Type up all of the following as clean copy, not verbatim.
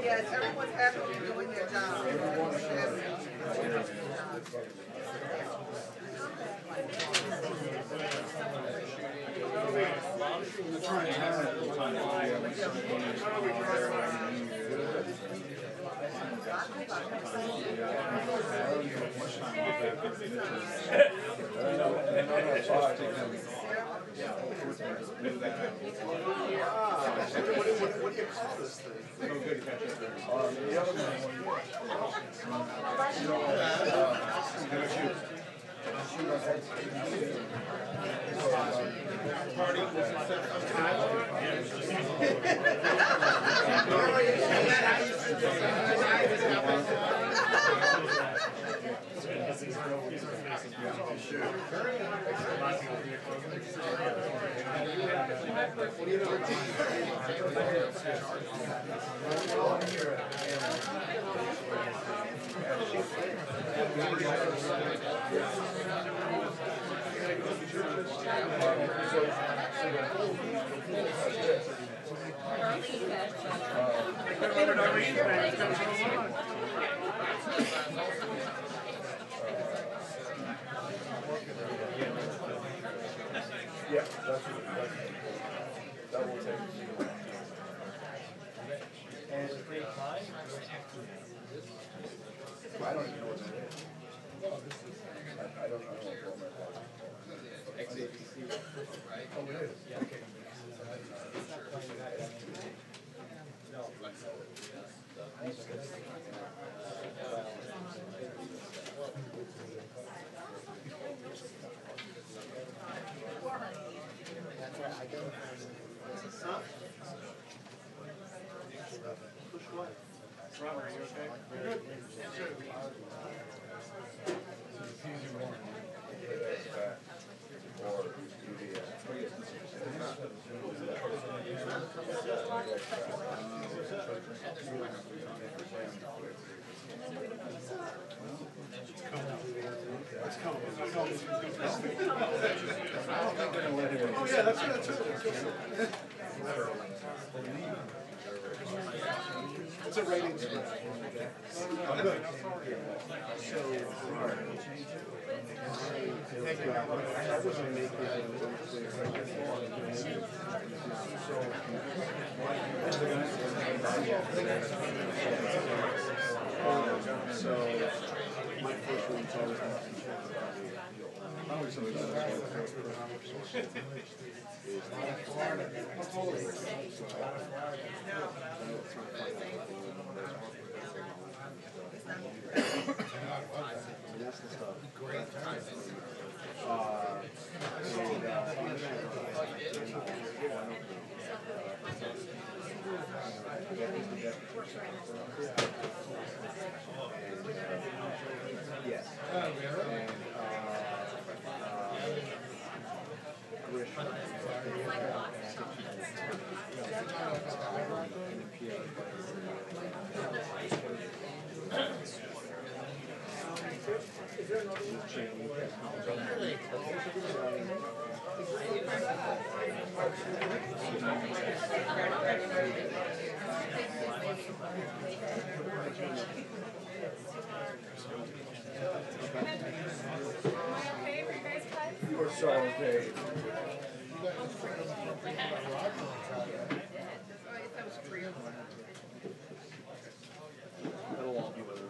Yes, everyone's happy doing their job. What do you call this thing? Yeah, that will take. And free time? I don't even know what that is. I don't know what format that is. XABC. Oh, it is? Yeah. Okay. No. Push what? Robert, are you okay? Good. Or It's coming. It's coming. oh yeah, that's good too. It's a rating spread. Good. So, thank you. I was going to make it so my first one's always that's the stuff. Great time. Yes. Is there another You were so okay. That'll all be with her.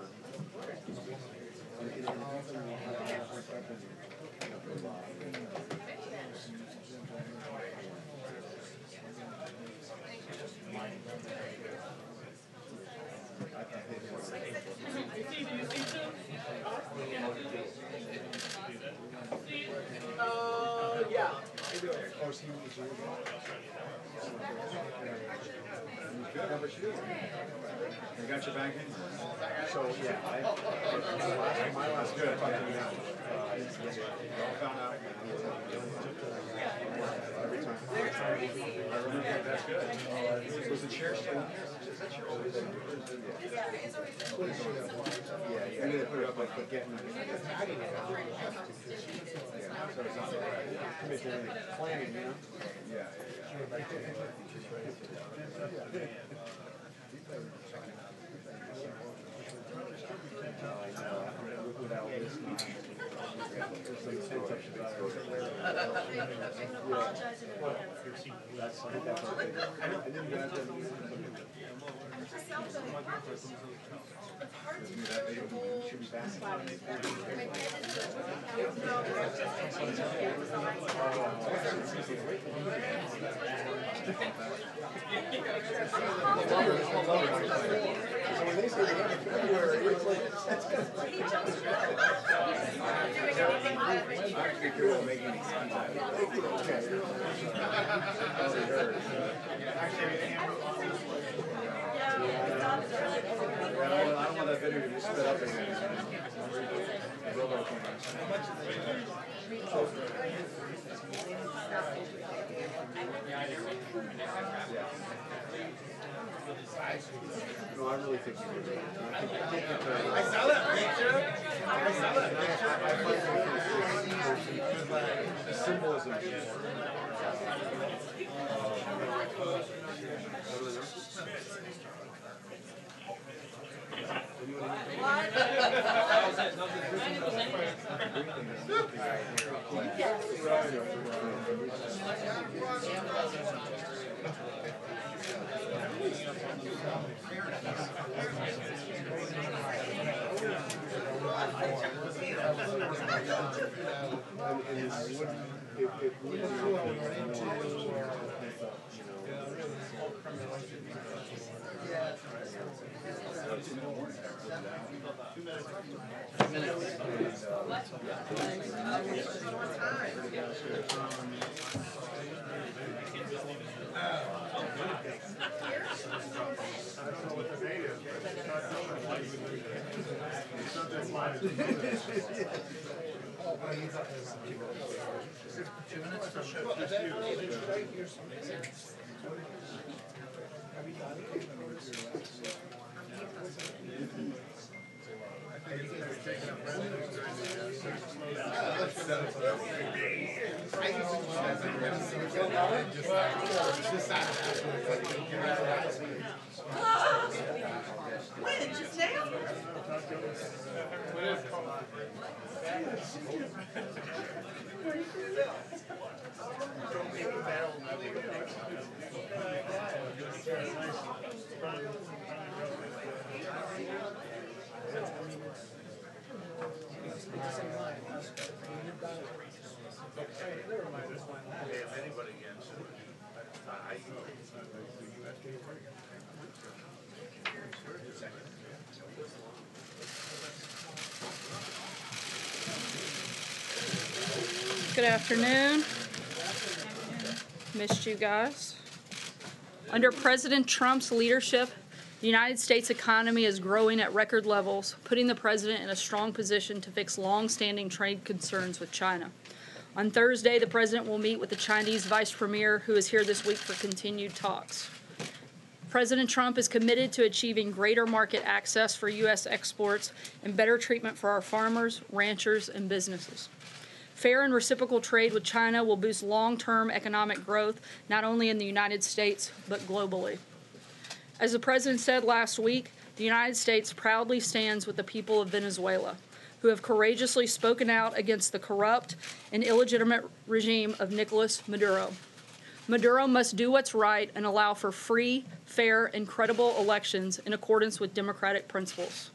Yeah. Oh, so you need to You got your bank in? So, yeah, my last Good. talk to you All found out. every time. I remember that. That's good. Was the chair still in there? Is that chair always in there? Yeah, yeah. And then put it up like, but getting planning, you know? Yeah, Without this, that's okay. And then you have should be back. So when they say the end of February, it's like actually cool making any contact. okay. I don't want that video to be sped up again. Yeah, No, I really think you did. I think that I saw that picture. I saw that picture. the symbolism. When? Just now? Good afternoon. Missed you guys. Under President Trump's leadership, the United States economy is growing at record levels, putting the president in a strong position to fix long-standing trade concerns with China. On Thursday, the president will meet with the Chinese vice premier, who is here this week for continued talks. President Trump is committed to achieving greater market access for U.S. exports and better treatment for our farmers, ranchers, and businesses. Fair and reciprocal trade with China will boost long-term economic growth, not only in the United States, but globally. As the president said last week, the United States proudly stands with the people of Venezuela, who have courageously spoken out against the corrupt and illegitimate regime of Nicolas Maduro. Maduro must do what's right and allow for free, fair, and credible elections in accordance with democratic principles.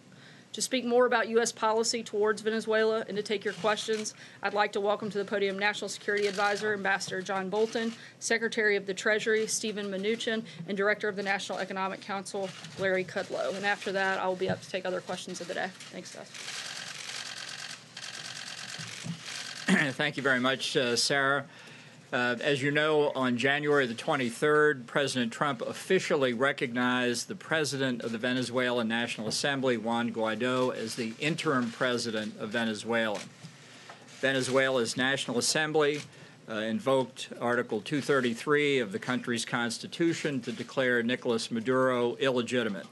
To speak more about U.S. policy towards Venezuela and to take your questions, I'd like to welcome to the podium National Security Advisor, Ambassador John Bolton, Secretary of the Treasury, Steven Mnuchin, and Director of the National Economic Council, Larry Kudlow. And after that, I will be up to take other questions of the day. Thanks, guys. Thank you very much, Sarah. As you know, on January the 23rd, President Trump officially recognized the president of the Venezuelan National Assembly, Juan Guaido, as the interim president of Venezuela. Venezuela's National Assembly invoked Article 233 of the country's constitution to declare Nicolas Maduro illegitimate.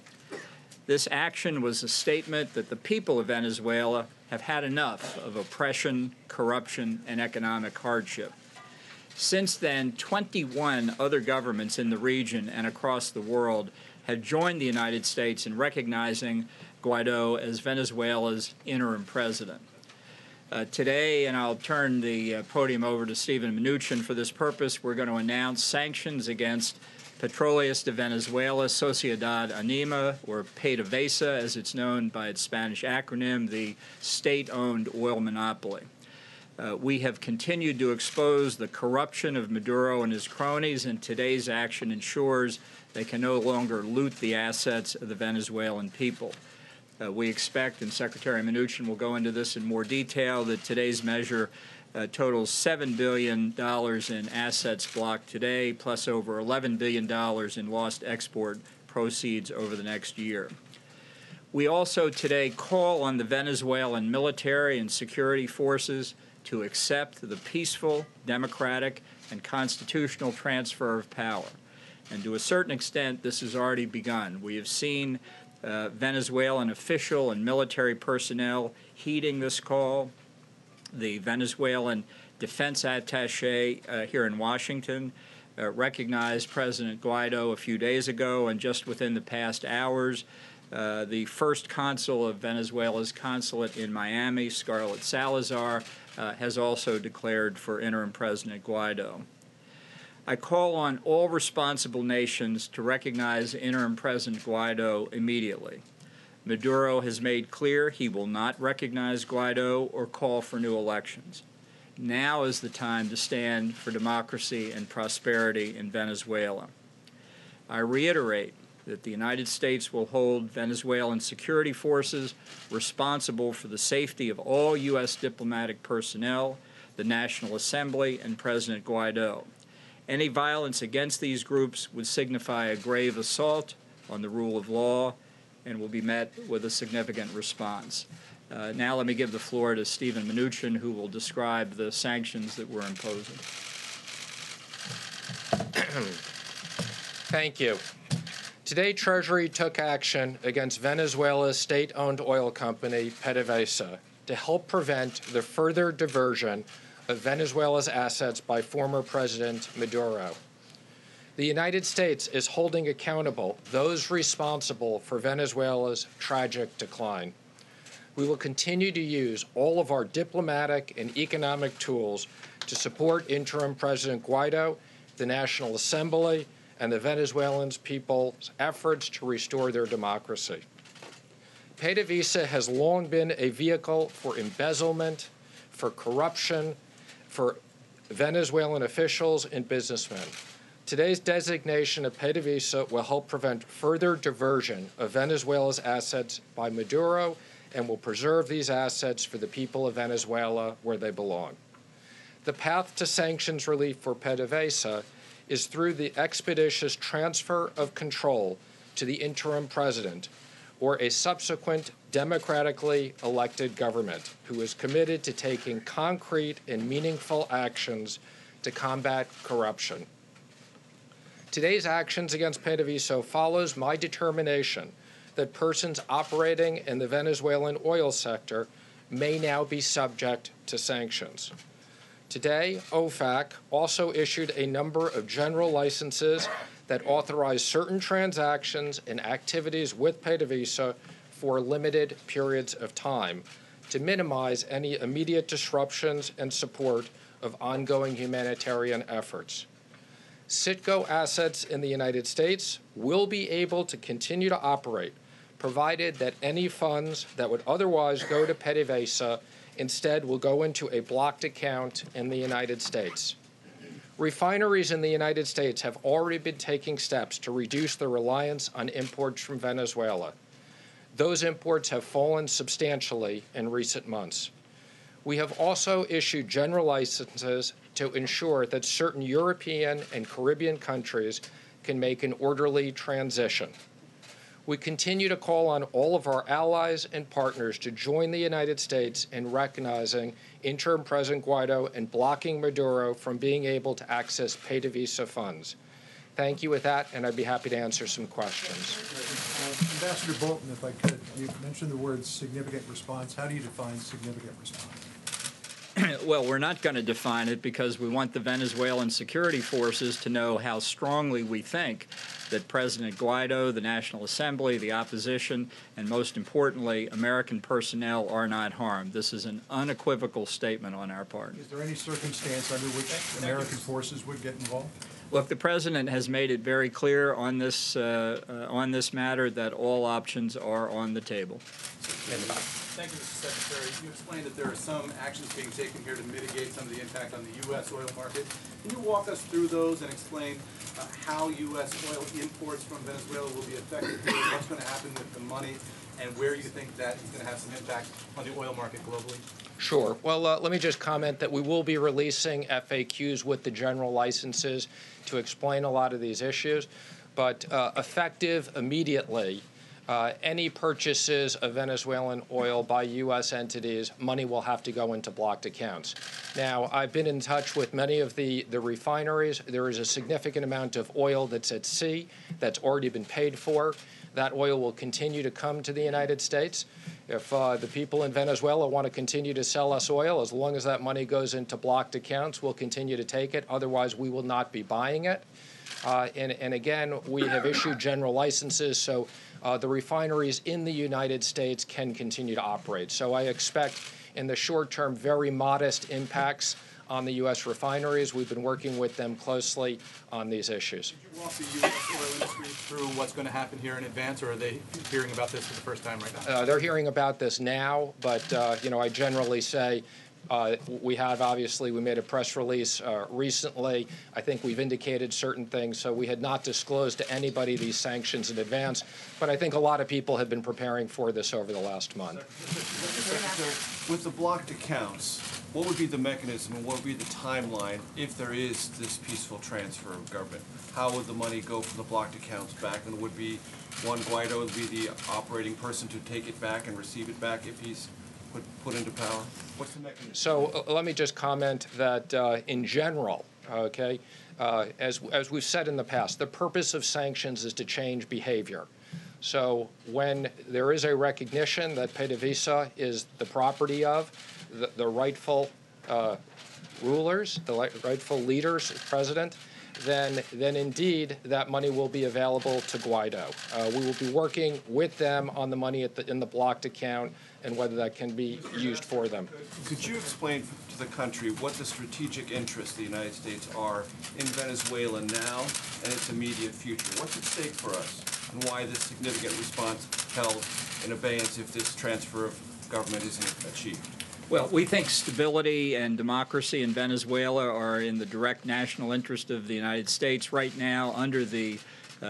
This action was a statement that the people of Venezuela have had enough of oppression, corruption, and economic hardship. Since then, 21 other governments in the region and across the world had joined the United States in recognizing Guaido as Venezuela's interim president. Today, and I'll turn the podium over to Steven Mnuchin for this purpose, we're going to announce sanctions against Petroleas de Venezuela, Sociedad Anima, or PDVSA, as it's known by its Spanish acronym, the state-owned oil monopoly. We have continued to expose the corruption of Maduro and his cronies, and today's action ensures they can no longer loot the assets of the Venezuelan people. We expect, and Secretary Mnuchin will go into this in more detail, that today's measure totals $7 billion in assets blocked today, plus over $11 billion in lost export proceeds over the next year. We also today call on the Venezuelan military and security forces to accept the peaceful, democratic, and constitutional transfer of power. And to a certain extent, this has already begun. We have seen Venezuelan official and military personnel heeding this call. The Venezuelan defense attaché here in Washington recognized President Guaido a few days ago, and just within the past hours, the first consul of Venezuela's consulate in Miami, Scarlett Salazar, has also declared for interim President Guaido. I call on all responsible nations to recognize interim President Guaido immediately. Maduro has made clear he will not recognize Guaido or call for new elections. Now is the time to stand for democracy and prosperity in Venezuela. I reiterate that the United States will hold Venezuelan security forces responsible for the safety of all U.S. diplomatic personnel, the National Assembly, and President Guaido. Any violence against these groups would signify a grave assault on the rule of law and will be met with a significant response. Now let me give the floor to Stephen Mnuchin, who will describe the sanctions that we're imposing. Thank you. Today, Treasury took action against Venezuela's state-owned oil company, PDVSA, to help prevent the further diversion of Venezuela's assets by former President Maduro. The United States is holding accountable those responsible for Venezuela's tragic decline. We will continue to use all of our diplomatic and economic tools to support interim President Guaido, the National Assembly, and the Venezuelan people's efforts to restore their democracy. PDVSA has long been a vehicle for embezzlement, for corruption, for Venezuelan officials and businessmen. Today's designation of PDVSA will help prevent further diversion of Venezuela's assets by Maduro and will preserve these assets for the people of Venezuela where they belong. The path to sanctions relief for PDVSA is through the expeditious transfer of control to the interim president or a subsequent democratically elected government who is committed to taking concrete and meaningful actions to combat corruption. Today's actions against PDVSA follows my determination that persons operating in the Venezuelan oil sector may now be subject to sanctions. Today, OFAC also issued a number of general licenses that authorize certain transactions and activities with PDVSA for limited periods of time to minimize any immediate disruptions and support of ongoing humanitarian efforts. Citgo assets in the United States will be able to continue to operate, provided that any funds that would otherwise go to PDVSA instead will go into a blocked account in the United States. Refineries in the United States have already been taking steps to reduce their reliance on imports from Venezuela. Those imports have fallen substantially in recent months. We have also issued general licenses to ensure that certain European and Caribbean countries can make an orderly transition. We continue to call on all of our allies and partners to join the United States in recognizing interim President Guaido and blocking Maduro from being able to access PDVSA funds. Thank you with that, and I'd be happy to answer some questions. Ambassador Bolton, if I could, you mentioned the word significant response. How do you define significant response? Well, we're not going to define it because we want the Venezuelan security forces to know how strongly we think that President Guaido, the National Assembly, the opposition, and most importantly, American personnel are not harmed. This is an unequivocal statement on our part. Is there any circumstance under which American forces would get involved? Look, the President has made it very clear on this matter that all options are on the table. Thank you, Mr. Secretary. You explained that there are some actions being taken here to mitigate some of the impact on the U.S. oil market. Can you walk us through those and explain how U.S. oil imports from Venezuela will be affected, what's going to happen with the money, and where you think that is going to have some impact on the oil market globally? Sure. Well, let me just comment that we will be releasing FAQs with the general licenses to explain a lot of these issues. But effective immediately, any purchases of Venezuelan oil by U.S. entities, money will have to go into blocked accounts. Now, I've been in touch with many of the refineries. There is a significant amount of oil that's at sea that's already been paid for. That oil will continue to come to the United States. If the people in Venezuela want to continue to sell us oil, as long as that money goes into blocked accounts, we'll continue to take it. Otherwise, we will not be buying it. And again, we have issued general licenses, so the refineries in the United States can continue to operate. So I expect in the short term very modest impacts on the U.S. refineries. We've been working with them closely on these issues. Did you walk the U.S. oil industry through what's going to happen here in advance, or are they hearing about this for the first time right now? They're hearing about this now, but I generally say we made a press release recently. I think we've indicated certain things, so we had not disclosed to anybody these sanctions in advance, but I think a lot of people have been preparing for this over the last month. With the blocked accounts, what would be the mechanism and what would be the timeline if there is this peaceful transfer of government? How would the money go from the blocked accounts back? And would be Juan Guaido would be the operating person to take it back and receive it back if he's put into power? What's the mechanism? So let me just comment that in general, okay, as we've said in the past, the purpose of sanctions is to change behavior. So when there is a recognition that PDVSA is the property of the rightful rulers, the rightful leaders, president, then indeed that money will be available to Guaido. We will be working with them on the money in the blocked account and whether that can be used for them. Could you explain to the country what the strategic interests of the United States are in Venezuela now and its immediate future? What's at stake for us, and why this significant response held in abeyance if this transfer of government isn't achieved? Well, we think stability and democracy in Venezuela are in the direct national interest of the United States right now. Under the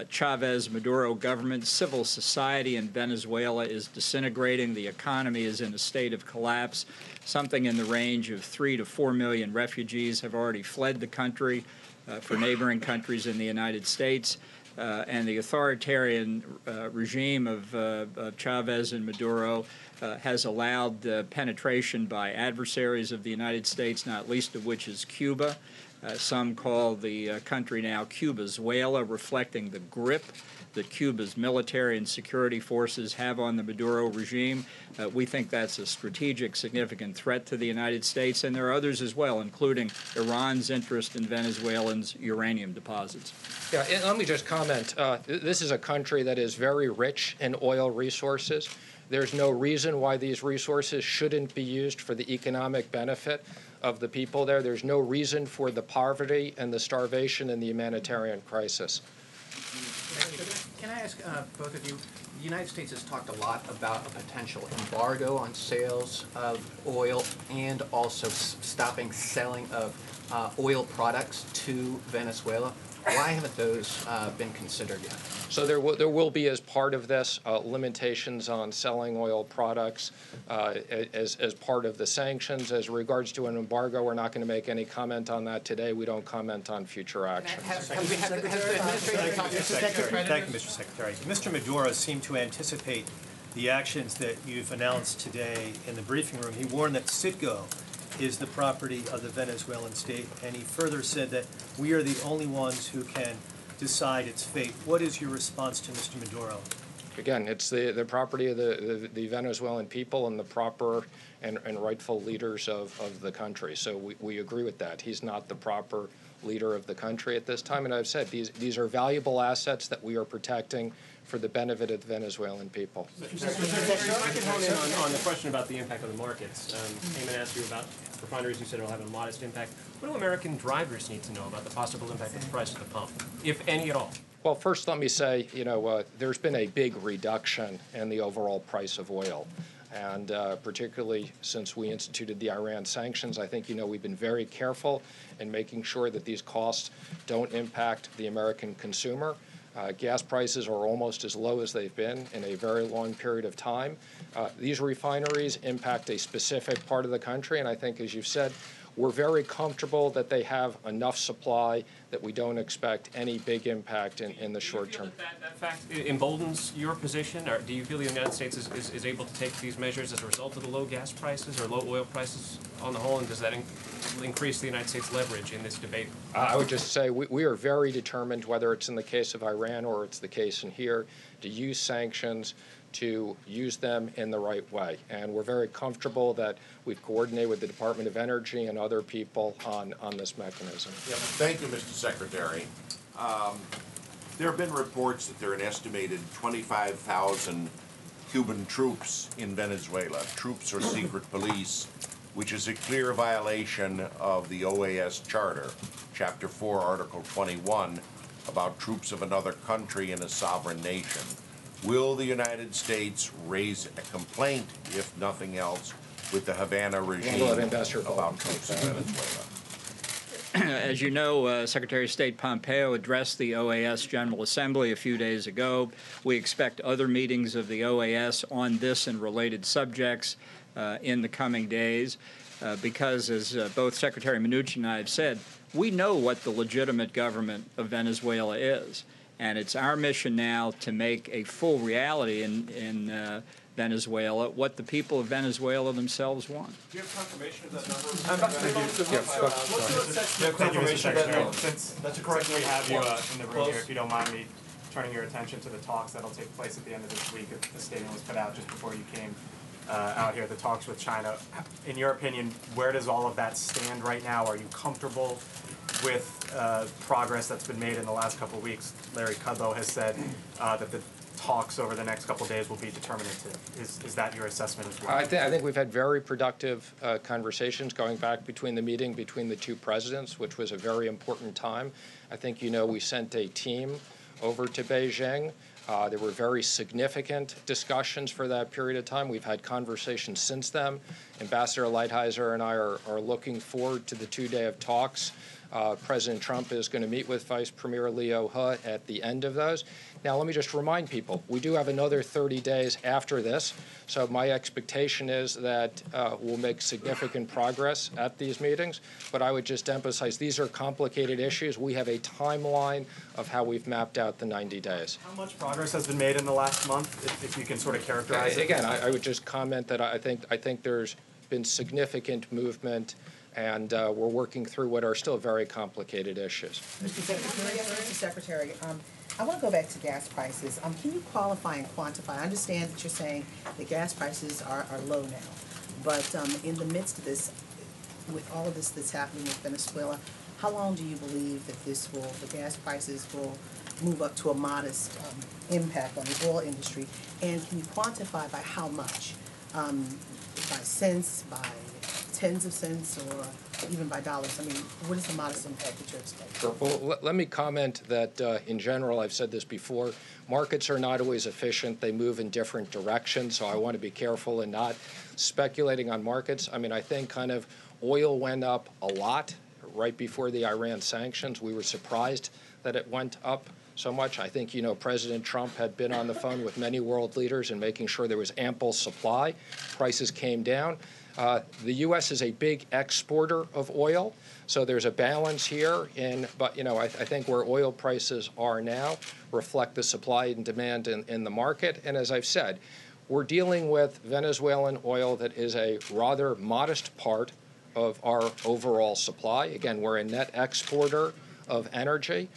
Chavez-Maduro government, civil society in Venezuela is disintegrating. The economy is in a state of collapse. Something in the range of 3 to 4 million refugees have already fled the country for neighboring countries in the United States. And the authoritarian regime of Chavez and Maduro has allowed penetration by adversaries of the United States, not least of which is Cuba. Some call the country now Cubazuela, reflecting the grip that Cuba's military and security forces have on the Maduro regime. We think that's a strategic, significant threat to the United States, and there are others as well, including Iran's interest in Venezuelans' uranium deposits. Yeah, and let me just comment. This is a country that is very rich in oil resources. There's no reason why these resources shouldn't be used for the economic benefit of the people there. There's no reason for the poverty and the starvation and the humanitarian crisis. Can I ask both of you, the United States has talked a lot about a potential embargo on sales of oil and also stopping selling of oil products to Venezuela. Why haven't those been considered yet? So there will be, as part of this, limitations on selling oil products as part of the sanctions. As regards to an embargo, we're not going to make any comment on that today. We don't comment on future action. Has the administration talked to Secretary? Thank you, Mr. Secretary. Mr. Maduro seemed to anticipate the actions that you've announced today in the briefing room. He warned that Citgo is the property of the Venezuelan state, and he further said that we are the only ones who can decide its fate. What is your response to Mr. Maduro? Again, it's the property of the Venezuelan people and the proper and rightful leaders of the country. So we agree with that. He's not the proper leader of the country at this time. And I've said these are valuable assets that we are protecting for the benefit of the Venezuelan people. If I could hone in on the question about the impact on the markets. Eamon asked you about refineries. You said it will have a modest impact. What do American drivers need to know about the possible impact of the price at the pump, if any at all? Well, first let me say, there's been a big reduction in the overall price of oil. And particularly since we instituted the Iran sanctions, I think, we've been very careful in making sure that these costs don't impact the American consumer. Gas prices are almost as low as they've been in a very long period of time. These refineries impact a specific part of the country, and I think, as you've said, we're very comfortable that they have enough supply that we don't expect any big impact in the short term. That fact emboldens your position, or do you feel the United States is able to take these measures as a result of the low gas prices or low oil prices on the whole, and does that increase the United States' leverage in this debate? I would just say we are very determined, whether it's in the case of Iran or it's the case in here, to use sanctions, to use them in the right way. And we're very comfortable that we've coordinated with the Department of Energy and other people on this mechanism. Yeah, thank you, Mr. Secretary. There have been reports that there are an estimated 25,000 Cuban troops in Venezuela, troops or secret police, which is a clear violation of the OAS Charter, Chapter 4, Article 21, about troops of another country in a sovereign nation. Will the United States raise a complaint, if nothing else, with the Havana regime about troops in Venezuela? As you know, Secretary of State Pompeo addressed the OAS General Assembly a few days ago. We expect other meetings of the OAS on this and related subjects in the coming days because, as both Secretary Mnuchin and I have said, we know what the legitimate government of Venezuela is. And it's our mission now to make a full reality in Venezuela what the people of Venezuela themselves want. Do you have confirmation of that number? Since that's correct, we have you in the room here, if you don't mind me turning your attention to the talks that'll take place at the end of this week. The statement was put out just before you came out here, the talks with China. In your opinion, where does all of that stand right now? Are you comfortable with progress that's been made in the last couple of weeks? Larry Kudlow has said that the talks over the next couple of days will be determinative. Is that your assessment as well? I think we've had very productive conversations going back between the meeting between the two presidents, which was a very important time. I think, you know, we sent a team over to Beijing. There were very significant discussions for that period of time. We've had conversations since then. Ambassador Lighthizer and I are looking forward to the 2-day of talks. President Trump is going to meet with Vice Premier Liu He at the end of those. Now, let me just remind people, we do have another 30 days after this, so my expectation is that we'll make significant progress at these meetings, but I would just emphasize these are complicated issues. We have a timeline of how we've mapped out the 90 days. How much progress has been made in the last month, if you can sort of characterize it? Again, I would just comment that I think there's been significant movement, and we're working through what are still very complicated issues. Mr. Secretary, I want to go back to gas prices. Can you qualify and quantify? I understand that you're saying the gas prices are low now, but in the midst of this, with all of this that's happening with Venezuela, how long do you believe that the gas prices will move up to a modest impact on the oil industry? And can you quantify by how much? By cents, by tens of cents, or even by dollars? I mean, what is the modest impact that you're expecting? Sure. Well, let me comment that in general, I've said this before, markets are not always efficient. They move in different directions, so I want to be careful in not speculating on markets. I mean, I think kind of oil went up a lot right before the Iran sanctions. We were surprised that it went up so much. I think, you know, President Trump had been on the phone with many world leaders and making sure there was ample supply. Prices came down. The U.S. is a big exporter of oil, so there's a balance here. But, you know, I think where oil prices are now reflect the supply and demand in the market. And as I've said, we're dealing with Venezuelan oil that is a rather modest part of our overall supply. Again, we're a net exporter of energy.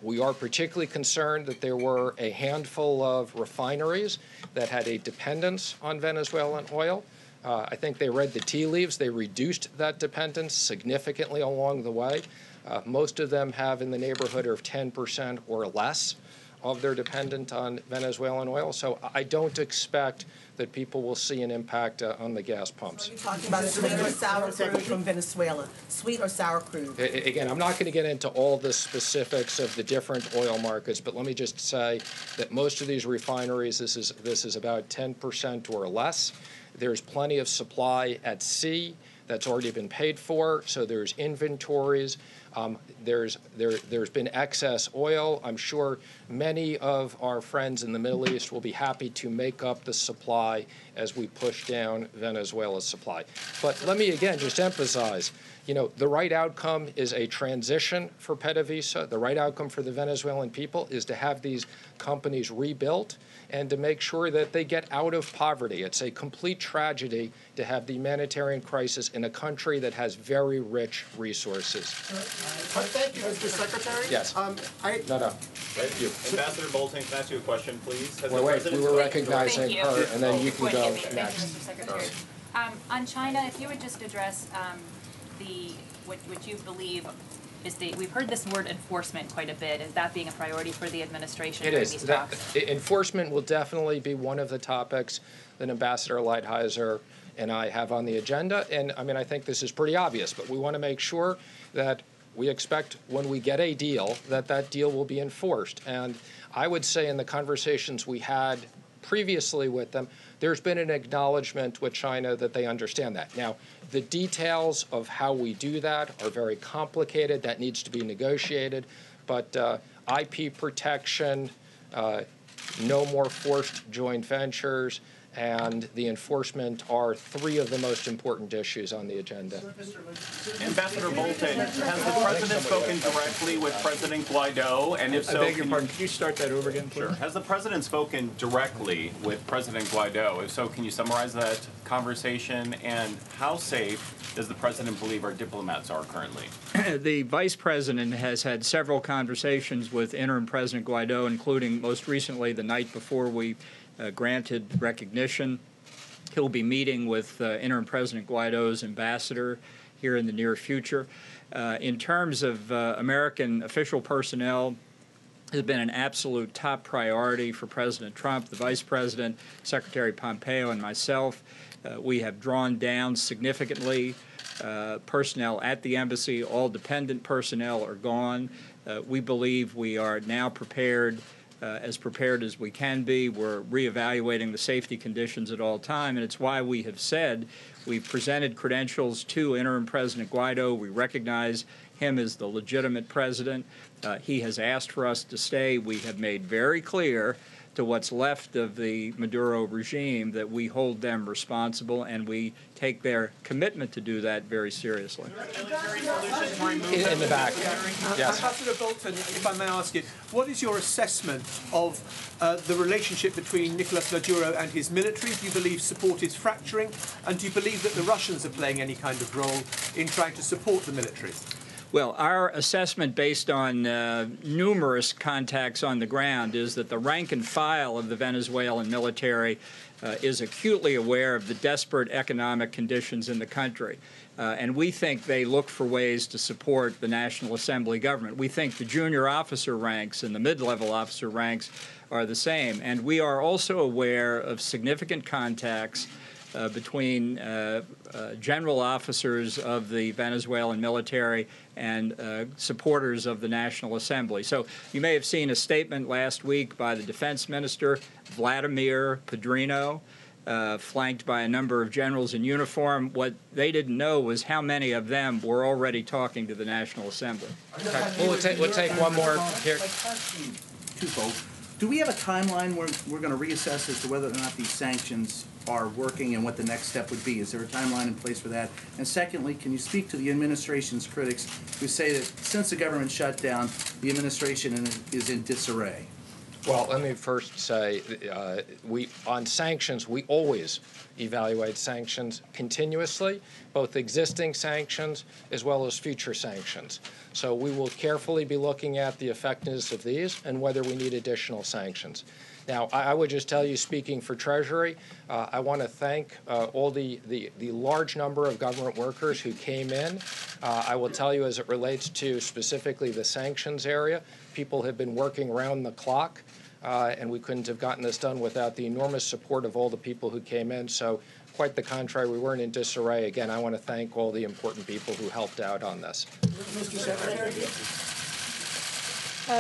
We are particularly concerned that there were a handful of refineries that had a dependence on Venezuelan oil. I think they read the tea leaves. They reduced that dependence significantly along the way. Most of them have in the neighborhood of 10% or less of their dependence on Venezuelan oil. So I don't expect that people will see an impact on the gas pumps. Are you talking about sweet or sour crude from Venezuela? Sweet or sour crude? Again, I'm not going to get into all the specifics of the different oil markets, but let me just say that most of these refineries, this is about 10% or less. There's plenty of supply at sea that's already been paid for, so there's inventories. There's been excess oil. I'm sure many of our friends in the Middle East will be happy to make up the supply as we push down Venezuela's supply. But let me again just emphasize, The right outcome is a transition for PDVSA. The right outcome for the Venezuelan people is to have these companies rebuilt and to make sure that they get out of poverty. It's a complete tragedy to have the humanitarian crisis in a country that has very rich resources. Thank you, Mr. Secretary. Yes. No. Thank you. Ambassador Bolton, can I ask you a question, please? Wait, we were recognizing her, and then you can go Thank you, next. Mr. Secretary. On China, if you would just address what you believe is we've heard this word enforcement quite a bit. Is that being a priority for the administration during these talks? Enforcement will definitely be one of the topics that Ambassador Lighthizer and I have on the agenda. And I think this is pretty obvious, but we want to make sure that we expect when we get a deal that deal will be enforced. And I would say in the conversations we had previously with them, there's been an acknowledgement with China that they understand that. Now, the details of how we do that are very complicated. That needs to be negotiated. But IP protection, no more forced joint ventures, and the enforcement are three of the most important issues on the agenda. Ambassador Bolton, has the President spoken directly with President Guaido? And if so, I beg your pardon, can you start that over again, please? Sure. Has the President spoken directly with President Guaido? If so, can you summarize that conversation? And how safe does the President believe our diplomats are currently? The Vice President has had several conversations with Interim President Guaido, including most recently the night before we granted recognition. He'll be meeting with Interim President Guaido's ambassador here in the near future. In terms of American official personnel, has been an absolute top priority for President Trump, the Vice President, Secretary Pompeo, and myself. We have drawn down significantly personnel at the embassy. All dependent personnel are gone. We believe we are now prepared as we can be. We're reevaluating the safety conditions at all time, and it's why we have said we've presented credentials to Interim President Guaido. We recognize him as the legitimate president. He has asked for us to stay. We have made very clear to what's left of the Maduro regime that we hold them responsible, and we take their commitment to do that very seriously. In the back. Yes. Ambassador Bolton, if I may ask you, what is your assessment of the relationship between Nicolas Maduro and his military? Do you believe support is fracturing? And do you believe that the Russians are playing any kind of role in trying to support the military? Well, our assessment based on numerous contacts on the ground is that the rank and file of the Venezuelan military is acutely aware of the desperate economic conditions in the country. And we think they look for ways to support the National Assembly government. We think the junior officer ranks and the mid-level officer ranks are the same. And we are also aware of significant contacts between general officers of the Venezuelan military and supporters of the National Assembly. So you may have seen a statement last week by the Defense Minister, Vladimir Padrino, flanked by a number of generals in uniform. What they didn't know was how many of them were already talking to the National Assembly. Okay. We'll take one more here. Twofold. Do we have a timeline where we're going to reassess as to whether or not these sanctions are working and what the next step would be? Is there a timeline in place for that? And secondly, can you speak to the administration's critics who say that since the government shutdown, the administration is in disarray? Well, let me first say, on sanctions, we always evaluate sanctions continuously, both existing sanctions as well as future sanctions. So we will carefully be looking at the effectiveness of these and whether we need additional sanctions. Now, I would just tell you, speaking for Treasury, I want to thank all the large number of government workers who came in. I will tell you, as it relates to specifically the sanctions area, people have been working round the clock, and we couldn't have gotten this done without the enormous support of all the people who came in. So quite the contrary, we weren't in disarray. Again, I want to thank all the important people who helped out on this. Mr. Secretary?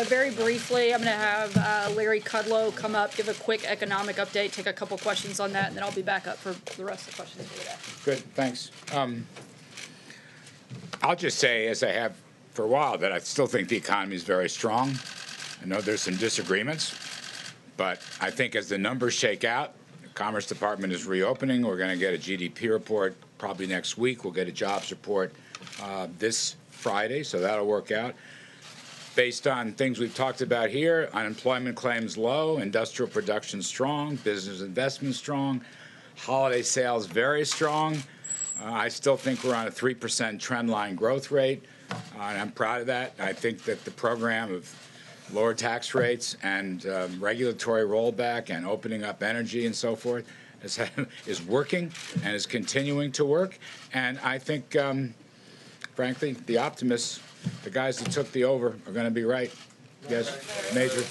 Very briefly, I'm going to have Larry Kudlow come up, give a quick economic update, take a couple questions on that, and then I'll be back up for the rest of the questions for today. Good, thanks. I'll just say, as I have for a while, that I still think the economy is very strong. I know there's some disagreements, but I think as the numbers shake out, the Commerce Department is reopening. We're going to get a GDP report probably next week. We'll get a jobs report this Friday, so that'll work out. Based on things we've talked about here, unemployment claims low, industrial production strong, business investment strong, holiday sales very strong. I still think we're on a 3% trend line growth rate, and I'm proud of that. I think that the program of lower tax rates and regulatory rollback and opening up energy and so forth is working and is continuing to work. And I think, frankly, the optimists, the guys that took the over, are going to be right. Yes, Major.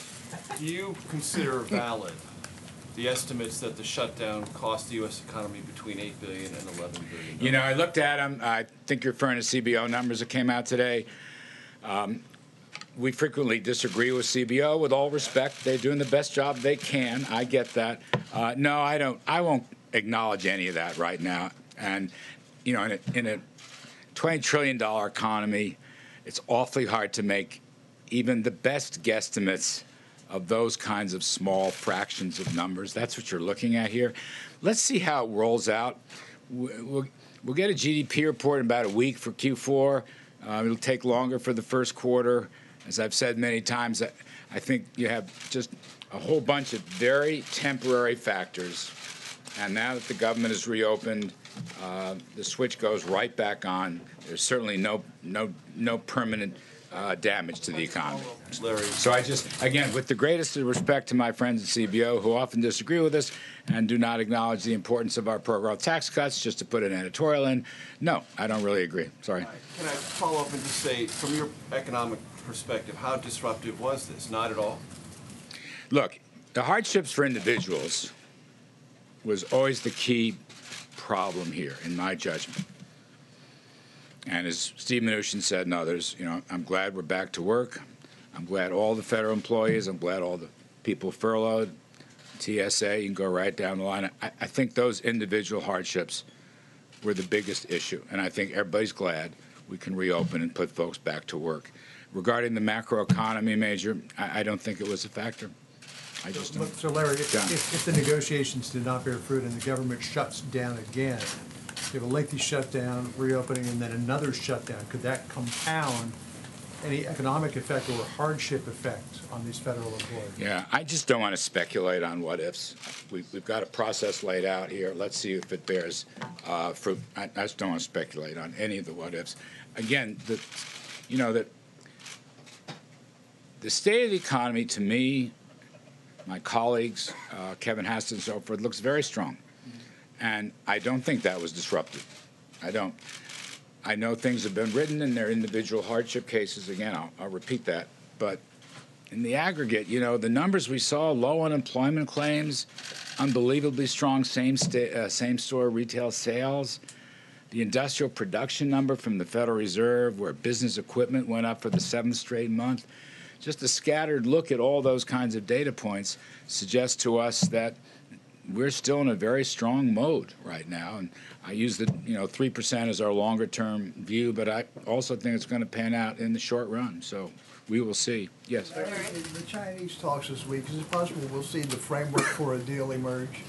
Do you consider valid the estimates that the shutdown cost the U.S. economy between $8 billion and $11 billion? You know, I looked at them. I think you're referring to CBO numbers that came out today. We frequently disagree with CBO. With all respect, they're doing the best job they can. I get that. No, I don't. I won't acknowledge any of that right now. And you know, in a $20 trillion economy, it's awfully hard to make even the best guesstimates of those kinds of small fractions of numbers. That's what you're looking at here. Let's see how it rolls out. We'll get a GDP report in about a week for Q4. It'll take longer for the first quarter. As I've said many times, I think you have just a whole bunch of very temporary factors. And now that the government is reopened, the switch goes right back on. There's certainly no permanent damage to the economy. So I just, again, with the greatest respect to my friends at CBO who often disagree with us and do not acknowledge the importance of our program tax cuts, just to put an editorial in, no, I don't really agree. Sorry. Can I follow up and just say, from your economic perspective, how disruptive was this? Not at all? Look, the hardships for individuals was always the key problem here, in my judgment. And as Steve Mnuchin said, and others, you know, I'm glad we're back to work. I'm glad all the federal employees, I'm glad all the people furloughed, TSA, you can go right down the line. I think those individual hardships were the biggest issue, and I think everybody's glad we can reopen and put folks back to work. Regarding the macroeconomy, Major, I don't think it was a factor. I just don't. So Larry, if the negotiations did not bear fruit and the government shuts down again, you have a lengthy shutdown, reopening, and then another shutdown, could that compound any economic effect or hardship effect on these federal employees? Yeah, I just don't want to speculate on what ifs. We've got a process laid out here. Let's see if it bears fruit. I just don't want to speculate on any of the what ifs. Again, the state of the economy, to me, my colleagues, Kevin Hastings and so forth, looks very strong. And I don't think that was disrupted. I don't. I know things have been written in their individual hardship cases. Again, I'll repeat that. But in the aggregate, you know, the numbers we saw, low unemployment claims, unbelievably strong same-store retail sales, the industrial production number from the Federal Reserve, where business equipment went up for the 7th straight month. Just a scattered look at all those kinds of data points suggests to us that we're still in a very strong mode right now. And I use the 3% as our longer-term view, but I also think it's going to pan out in the short run. So we will see. Yes. The Chinese talks this week, is it possible we'll see the framework for a deal emerge?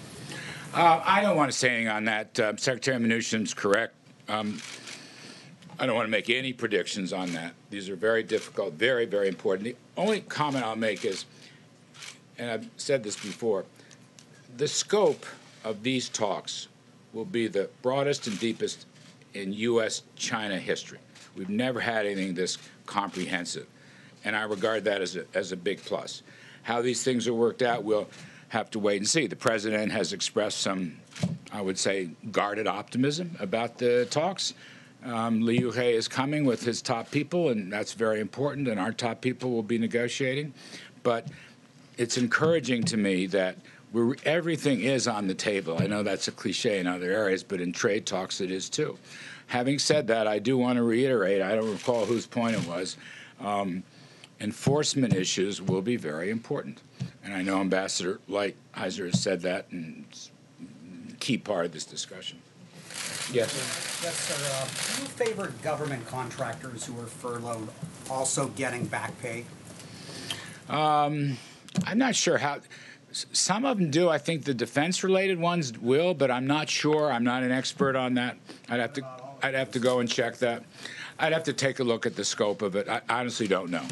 I don't want to say anything on that. Secretary Mnuchin's correct. I don't want to make any predictions on that. These are very difficult, very, very important. The only comment I'll make is, and I've said this before, the scope of these talks will be the broadest and deepest in U.S.-China history. We've never had anything this comprehensive, and I regard that as a big plus. How these things are worked out, we'll have to wait and see. The president has expressed some, I would say, guarded optimism about the talks. Li Yuhe is coming with his top people, and that's very important, and our top people will be negotiating. But it's encouraging to me that everything is on the table. I know that's a cliche in other areas, but in trade talks it is too. Having said that, I do want to reiterate, I don't recall whose point it was, enforcement issues will be very important. And I know Ambassador Lighthizer has said that, and it's a key part of this discussion. Yes. Yes, sir. Do you favor government contractors who are furloughed also getting back pay? I'm not sure how. Some of them do. I think the defense-related ones will, but I'm not sure. I'm not an expert on that. I'd have to go and check that. I'd have to take a look at the scope of it. I honestly don't know.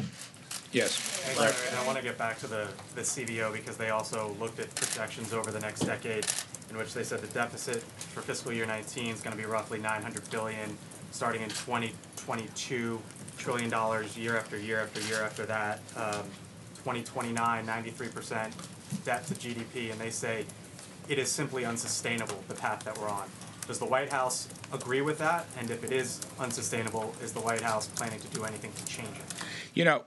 Yes. Larry, and I want to get back to the CBO because they also looked at projections over the next decade in which they said the deficit for fiscal year 19 is going to be roughly $900 billion, starting in 2022, $1 trillion year after year after year after that. 2029, 93% debt to GDP, and they say it is simply unsustainable, the path that we're on. Does the White House agree with that? And if it is unsustainable, is the White House planning to do anything to change it? You know,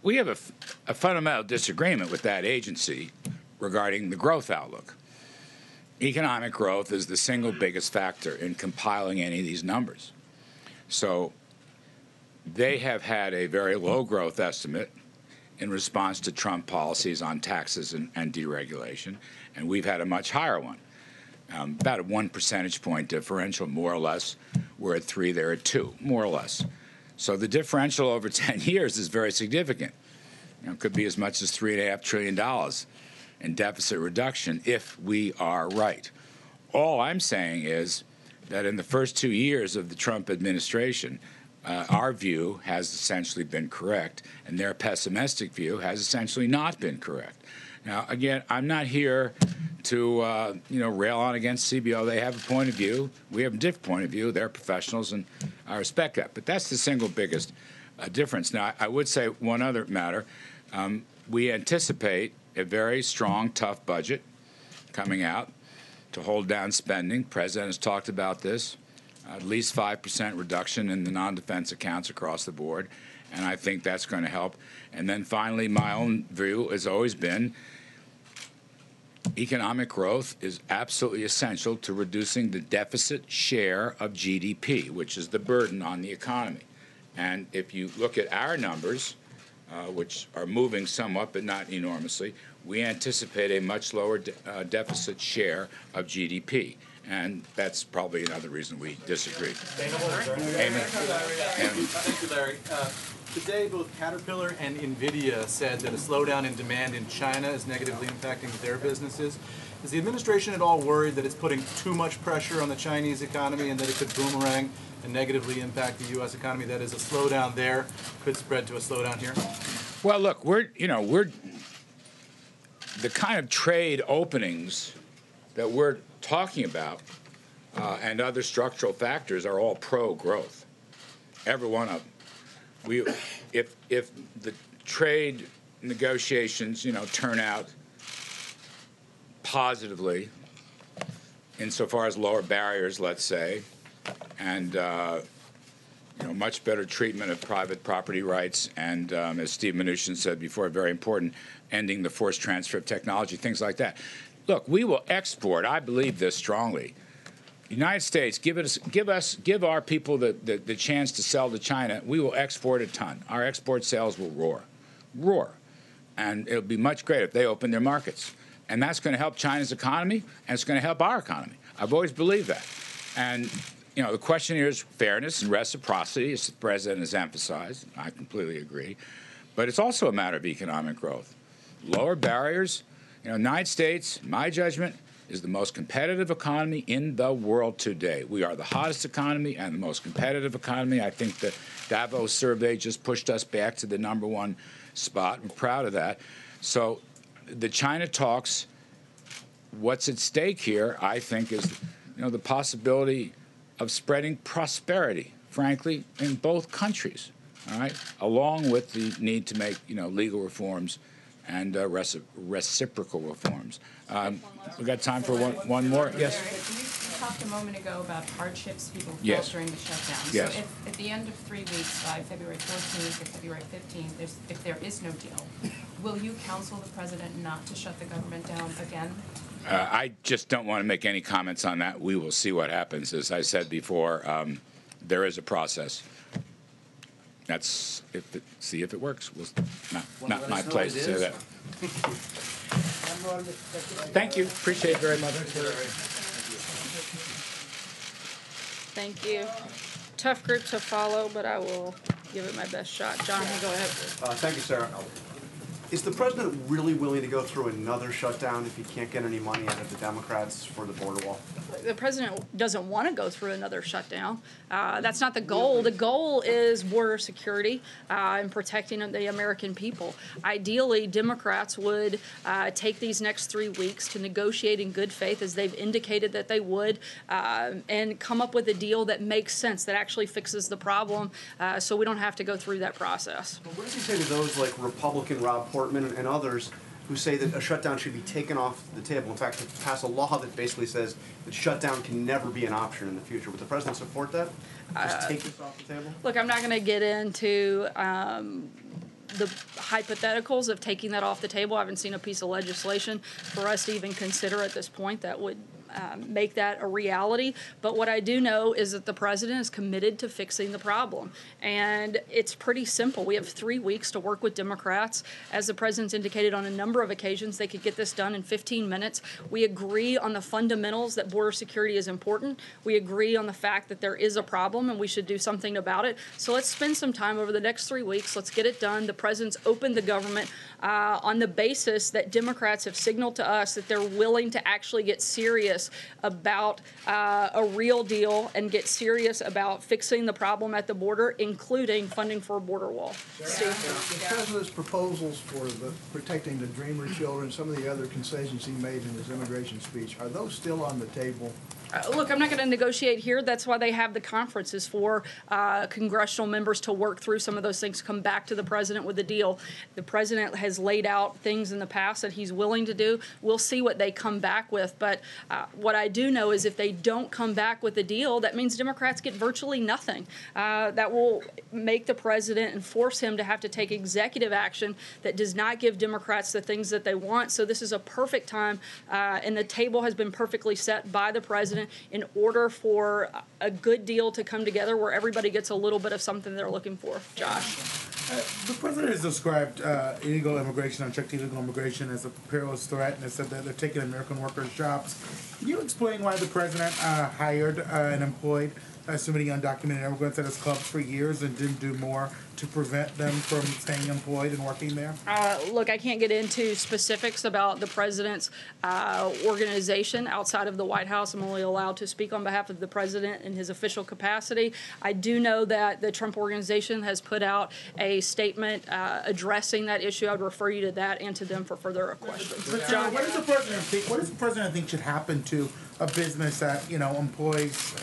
we have a fundamental disagreement with that agency regarding the growth outlook. Economic growth is the single biggest factor in compiling any of these numbers. So they have had a very low growth estimate in response to Trump policies on taxes and deregulation, and we've had a much higher one. About a 1 percentage point differential, more or less. We're at 3, they're at 2, more or less. So the differential over 10 years is very significant. It could be as much as $3.5 trillion in deficit reduction if we are right. All I'm saying is that in the first 2 years of the Trump administration, our view has essentially been correct, and their pessimistic view has essentially not been correct. Now, again, I'm not here to rail on against CBO. They have a point of view. We have a different point of view. They're professionals, and I respect that. But that's the single biggest difference. Now, I would say one other matter. We anticipate a very strong, tough budget coming out to hold down spending. The President has talked about this. At least 5% reduction in the non-defense accounts across the board, and I think that's going to help. And then finally, my own view has always been economic growth is absolutely essential to reducing the deficit share of GDP, which is the burden on the economy. And if you look at our numbers, which are moving somewhat but not enormously, we anticipate a much lower deficit share of GDP. And that's probably another reason we disagree. Amen. Thank you, Larry. Today, both Caterpillar and NVIDIA said that a slowdown in demand in China is negatively impacting their businesses. Is the administration at all worried that it's putting too much pressure on the Chinese economy and that it could boomerang and negatively impact the U.S. economy? That is, a slowdown there could spread to a slowdown here? Well, look, we're the kind of trade openings that we're talking about and other structural factors are all pro-growth. Every one of them. If the trade negotiations, turn out positively, insofar as lower barriers, let's say, and much better treatment of private property rights, and as Steve Mnuchin said before, very important, ending the forced transfer of technology, things like that. Look, we will export. I believe this strongly. The United States, give our people the chance to sell to China. We will export a ton. Our export sales will roar, and it'll be much greater if they open their markets. And that's going to help China's economy, and it's going to help our economy. I've always believed that. And the question here is fairness and reciprocity, as the president has emphasized. I completely agree, but it's also a matter of economic growth, lower barriers. The United States, my judgment, is the most competitive economy in the world today. We are the hottest economy and the most competitive economy. I think the Davos survey just pushed us back to the #1 spot. I'm proud of that. So the China talks, what's at stake here, I think, is the possibility of spreading prosperity, frankly, in both countries, all right, along with the need to make legal reforms and reciprocal reforms. We got time for one more? Yes? You talked a moment ago about hardships people felt Yes. during the shutdown. Yes. So if at the end of 3 weeks, by February 14th or February 15th, if there is no deal, will you counsel the president not to shut the government down again? I just don't want to make any comments on that. We will see what happens. As I said before, there is a process. See if it works. Not my place to say that. Thank you. Appreciate it very much. Thank you. Tough group to follow, but I will give it my best shot. Jonathan, go ahead. Thank you, Sarah. Is the president really willing to go through another shutdown if he can't get any money out of the Democrats for the border wall? The president doesn't want to go through another shutdown. That's not the goal. The goal is border security and protecting the American people. Ideally, Democrats would take these next 3 weeks to negotiate in good faith, as they've indicated that they would, and come up with a deal that makes sense, that actually fixes the problem, so we don't have to go through that process. Well, what does he say to those like Republican Rob Portman and others who say that a shutdown should be taken off the table? In fact, to pass a law that basically says that shutdown can never be an option in the future. Would the president support that? Just take this off the table? Look, I'm not going to get into the hypotheticals of taking that off the table. I haven't seen a piece of legislation for us to even consider at this point that would make that a reality. But what I do know is that the president is committed to fixing the problem. And it's pretty simple. We have 3 weeks to work with Democrats. As the president's indicated on a number of occasions, they could get this done in 15 minutes. We agree on the fundamentals that border security is important. We agree on the fact that there is a problem and we should do something about it. So let's spend some time over the next 3 weeks. Let's get it done. The president's opened the government on the basis that Democrats have signaled to us that they're willing to actually get serious about a real deal and get serious about fixing the problem at the border, including funding for a border wall. The president's proposals for protecting the Dreamer children, some of the other concessions he made in his immigration speech, are those still on the table? Look, I'm not going to negotiate here. That's why they have the conferences for congressional members to work through some of those things, come back to the president with a deal. The president has laid out things in the past that he's willing to do. We'll see what they come back with. But what I do know is if they don't come back with a deal, that means Democrats get virtually nothing. That will make the president and force him to have to take executive action that does not give Democrats the things that they want. So this is a perfect time, and the table has been perfectly set by the president in order for a good deal to come together where everybody gets a little bit of something they're looking for. Josh? The president has described illegal immigration, unchecked illegal immigration, as a perilous threat, and has said that they're taking American workers' jobs. Can you explain why the president hired and employed so many undocumented immigrants at his clubs for years and didn't do more to prevent them from staying employed and working there? Look, I can't get into specifics about the president's organization outside of the White House. I'm only allowed to speak on behalf of the president in his official capacity. I do know that the Trump organization has put out a statement addressing that issue. I would refer you to that and to them for further questions. John, what does the president think? What does the president think should happen to a business that employs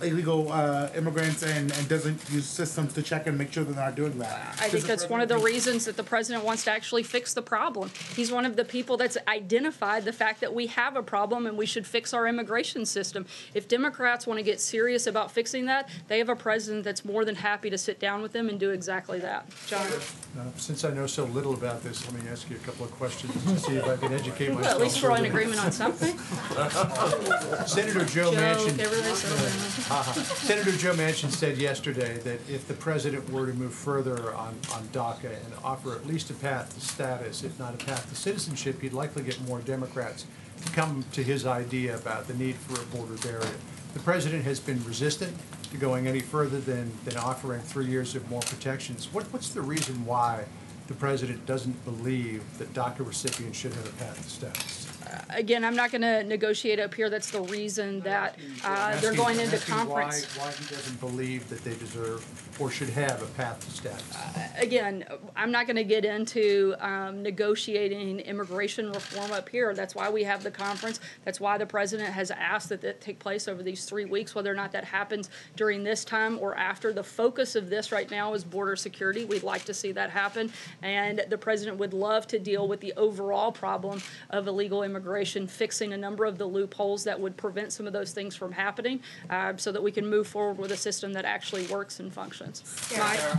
illegal immigrants and doesn't use systems to check and make sure they're not doing that? I think that's one of the reasons that the president wants to actually fix the problem. He's one of the people that's identified the fact that we have a problem and we should fix our immigration system. If Democrats want to get serious about fixing that, they have a president that's more than happy to sit down with them and do exactly that. John? Since I know so little about this, let me ask you a couple of questions to see if I can educate myself. Well, at least we're in agreement on something. Senator Joe Manchin. Senator Joe Manchin said yesterday that if the president were to move further on DACA and offer at least a path to status, if not a path to citizenship, he'd likely get more Democrats to come to his idea about the need for a border barrier. The president has been resistant to going any further than offering 3 years of more protections. What's the reason why the president doesn't believe that DACA recipients should have a path to status? Again, I'm not going to negotiate up here. That's the reason that they're going into conference. Why he doesn't believe that they deserve or should have a path to status? Again, I'm not going to get into negotiating immigration reform up here. That's why we have the conference. That's why the president has asked that that take place over these 3 weeks, whether or not that happens during this time or after. The focus of this right now is border security. We'd like to see that happen. And the president would love to deal with the overall problem of illegal immigration, fixing a number of the loopholes that would prevent some of those things from happening so that we can move forward with a system that actually works and functions.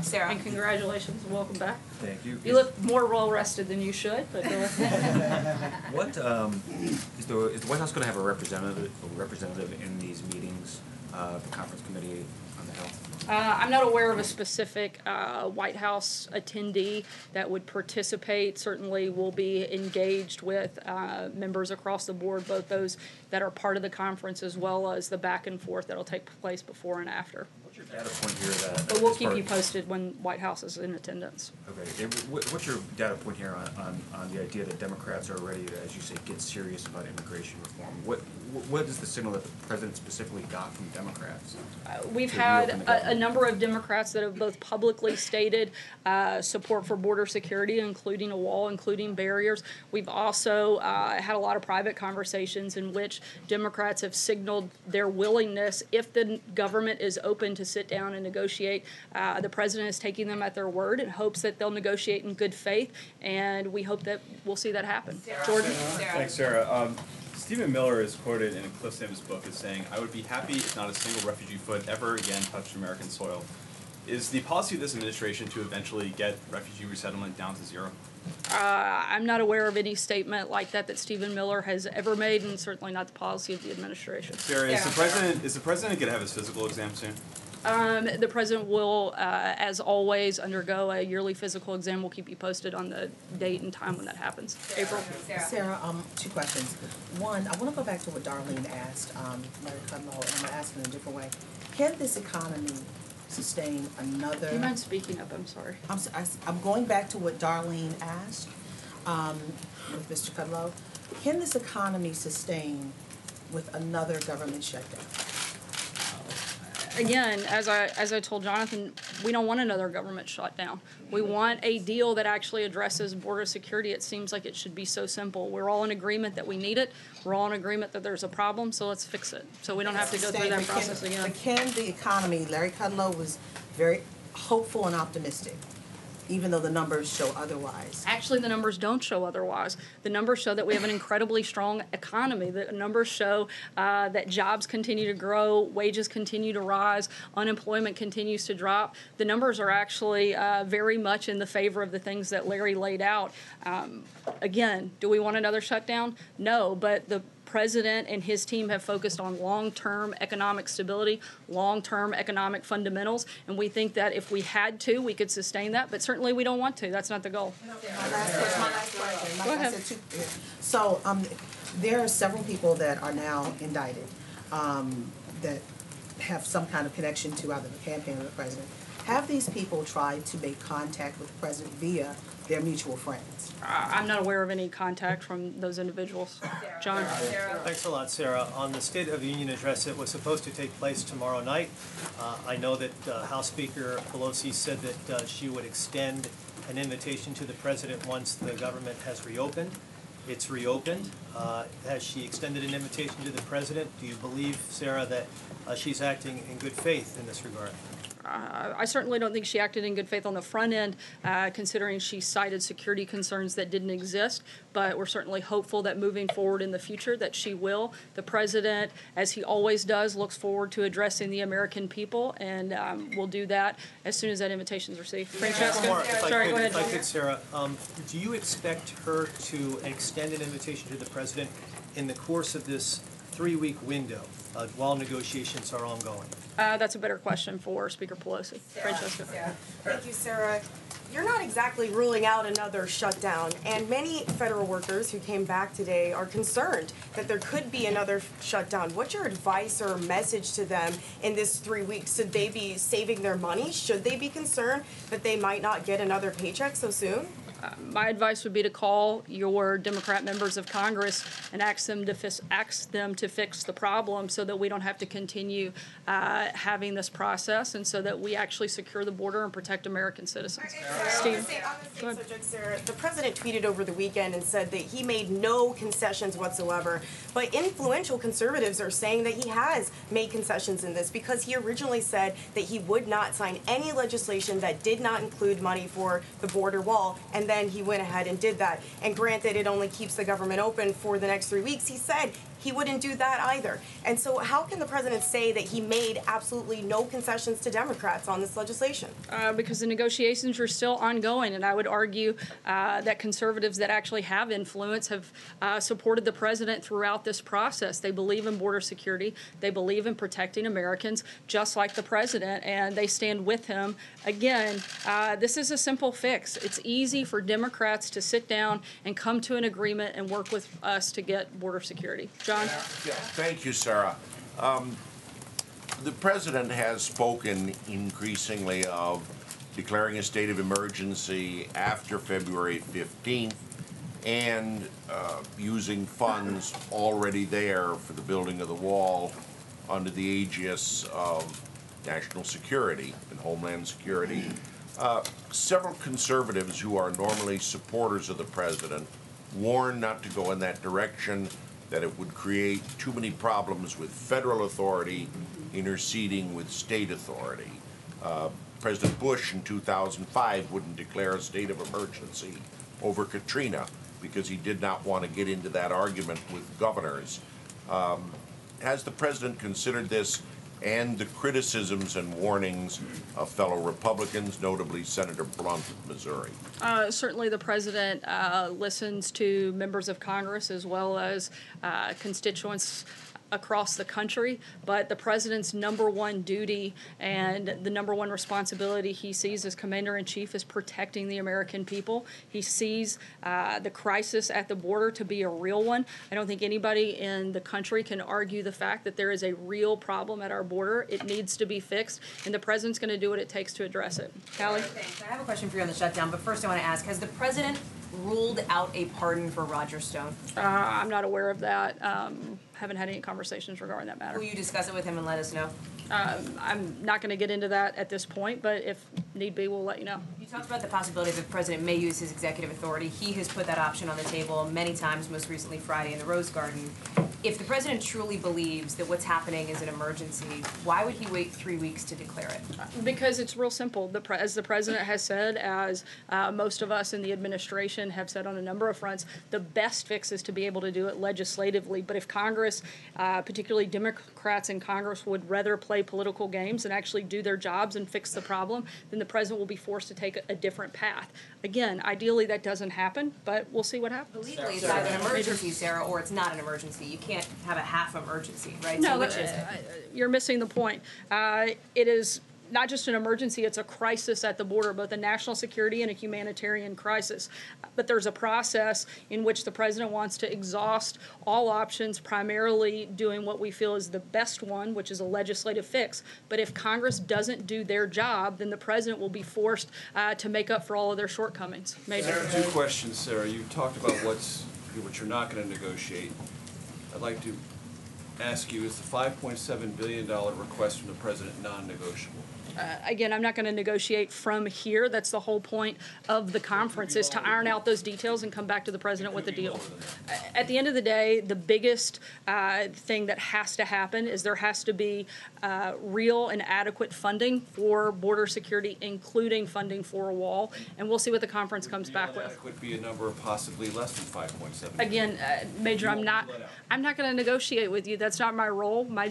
Sarah. And congratulations. Welcome back. Thank you. You look more well-rested than you should, but go ahead. What is the White House going to have a representative in these meetings, the conference committee on the health? I'm not aware of a specific White House attendee that would participate. Certainly will be engaged with members across the board, both those that are part of the conference as well as the back and forth that will take place before and after. What's your data point here that? But we'll keep you posted when White House is in attendance. Okay. What's your data point here on the idea that Democrats are ready to, as you say, get serious about immigration reform? What is the signal that the president specifically got from Democrats? We've to had reopen the government? a number of Democrats that have both publicly stated support for border security, including a wall, including barriers. We've also had a lot of private conversations in which Democrats have signaled their willingness, if the government is open to sit down and negotiate. The president is taking them at their word and hopes that they'll negotiate in good faith, and we hope that we'll see that happen. Jordan? Thanks, Sarah. Stephen Miller is quoted in a clip in his book as saying, "I would be happy if not a single refugee foot ever again touched American soil." Is the policy of this administration to eventually get refugee resettlement down to zero? I'm not aware of any statement like that Stephen Miller has ever made, and certainly not the policy of the administration. Sarah, is the president going to have his physical exam soon? The president will, as always, undergo a yearly physical exam. We'll keep you posted on the date and time when that happens. April? Sarah, two questions. One, I want to go back to what Darlene asked, Larry Kudlow, and I'm going to ask it in a different way. Can this economy sustain another... Do you mind speaking up? I'm sorry. I'm going back to what Darlene asked with Mr. Kudlow. Can this economy sustain with another government shutdown? Again, as I told Jonathan, we don't want another government shutdown. We want a deal that actually addresses border security. It seems like it should be so simple. We're all in agreement that we need it. We're all in agreement that there's a problem, so let's fix it. So we don't have to go through that process again. But can the economy, Larry Kudlow was very hopeful and optimistic, even though the numbers show otherwise. Actually, the numbers don't show otherwise. The numbers show that we have an incredibly strong economy. The numbers show that jobs continue to grow, wages continue to rise, unemployment continues to drop. The numbers are actually very much in the favor of the things that Larry laid out. Again, do we want another shutdown? No, but the president and his team have focused on long-term economic stability, long-term economic fundamentals, and we think that if we had to, we could sustain that, but certainly we don't want to. That's not the goal. My last question. Go ahead. So there are several people that are now indicted that have some kind of connection to either the campaign or the president. Have these people tried to make contact with the president via their mutual friends? I'm not aware of any contact from those individuals. John? Thanks a lot, Sarah. On the State of the Union address that was supposed to take place tomorrow night, I know that House Speaker Pelosi said that she would extend an invitation to the president once the government has reopened. It's reopened. Has she extended an invitation to the president? Do you believe, Sarah, that she's acting in good faith in this regard? I certainly don't think she acted in good faith on the front end, considering she cited security concerns that didn't exist, but we're certainly hopeful that moving forward in the future that she will. The president, as he always does, looks forward to addressing the American people, and we'll do that as soon as that invitation is received. Francesca? Sorry, go ahead. If I could, Sarah, do you expect her to extend an invitation to the president in the course of this 3-week window while negotiations are ongoing? That's a better question for Speaker Pelosi. Francesca. Thank you, Sarah. You're not exactly ruling out another shutdown, and many federal workers who came back today are concerned that there could be another shutdown. What's your advice or message to them in this 3 weeks? Should they be saving their money? Should they be concerned that they might not get another paycheck so soon? My advice would be to call your Democrat members of Congress and ask them to fix the problem so that we don't have to continue having this process, and so that we actually secure the border and protect American citizens. Steve? On the same subject, Sarah, the president tweeted over the weekend and said that he made no concessions whatsoever, but influential conservatives are saying that he has made concessions in this, because he originally said that he would not sign any legislation that did not include money for the border wall, and then he went ahead and did that. And granted, it only keeps the government open for the next 3 weeks. He said he wouldn't do that either. And so how can the president say that he made absolutely no concessions to Democrats on this legislation? Because the negotiations are still ongoing, and I would argue that conservatives that actually have influence have supported the president throughout this process. They believe in border security. They believe in protecting Americans, just like the president, and they stand with him. Again, this is a simple fix. It's easy for Democrats to sit down and come to an agreement and work with us to get border security. John? Yeah, thank you, Sarah. The president has spoken increasingly of declaring a state of emergency after February 15th and using funds already there for the building of the wall under the aegis of national security and homeland security. Several conservatives who are normally supporters of the president warn not to go in that direction, that it would create too many problems with federal authority interceding with state authority. President Bush in 2005 wouldn't declare a state of emergency over Katrina because he did not want to get into that argument with governors. Has the president considered this and the criticisms and warnings of fellow Republicans, notably Senator Blunt of Missouri? Certainly the president listens to members of Congress as well as constituents across the country, but the president's number one duty and the number one responsibility he sees as commander-in-chief is protecting the American people. He sees the crisis at the border to be a real one. I don't think anybody in the country can argue the fact that there is a real problem at our border. It needs to be fixed, and the president's going to do what it takes to address it. Callie? Thanks. I have a question for you on the shutdown, but first I want to ask, has the president ruled out a pardon for Roger Stone? I'm not aware of that. Haven't had any conversations regarding that matter. Will you discuss it with him and let us know? I'm not going to get into that at this point, but if need be, we'll let you know. You talked about the possibility that the president may use his executive authority. He has put that option on the table many times, most recently Friday in the Rose Garden. If the president truly believes that what's happening is an emergency, why would he wait 3 weeks to declare it? Because it's real simple. As the president has said, as most of us in the administration have said on a number of fronts, the best fix is to be able to do it legislatively. But if Congress, particularly Democrats in Congress, would rather play political games and actually do their jobs and fix the problem, then the president will be forced to take a different path. Again, ideally that doesn't happen, but we'll see what happens. Legally, it's either an emergency, Sarah, or it's not an emergency. You can't have a half emergency, right? No, so which is it? You're missing the point. It is not just an emergency, it's a crisis at the border, both a national security and a humanitarian crisis. But there's a process in which the president wants to exhaust all options, primarily doing what we feel is the best one, which is a legislative fix. But if Congress doesn't do their job, then the president will be forced to make up for all of their shortcomings. Sarah, two questions, Sarah. You talked about what you're not going to negotiate. I'd like to ask you, is the $5.7 billion request from the president non-negotiable? Again, I'm not going to negotiate from here. That's the whole point of the conference, is to iron out those details and come back to the president with a deal. At the end of the day, the biggest thing that has to happen is there has to be real and adequate funding for border security, including funding for a wall, and we'll see what the conference comes back with. That would be a number of possibly less than 5.7. Again, Major, I'm not going to negotiate with you. That's not my role. My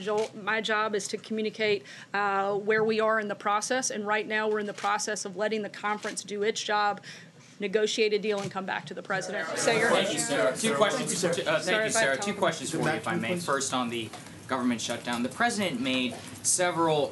job is to communicate where we are in the process, and right now we're in the process of letting the conference do its job, negotiate a deal, and come back to the president. Thank you, Sarah. Two questions. Thank you, Sarah. Two questions for you, if I may. First, on the government shutdown, the president made several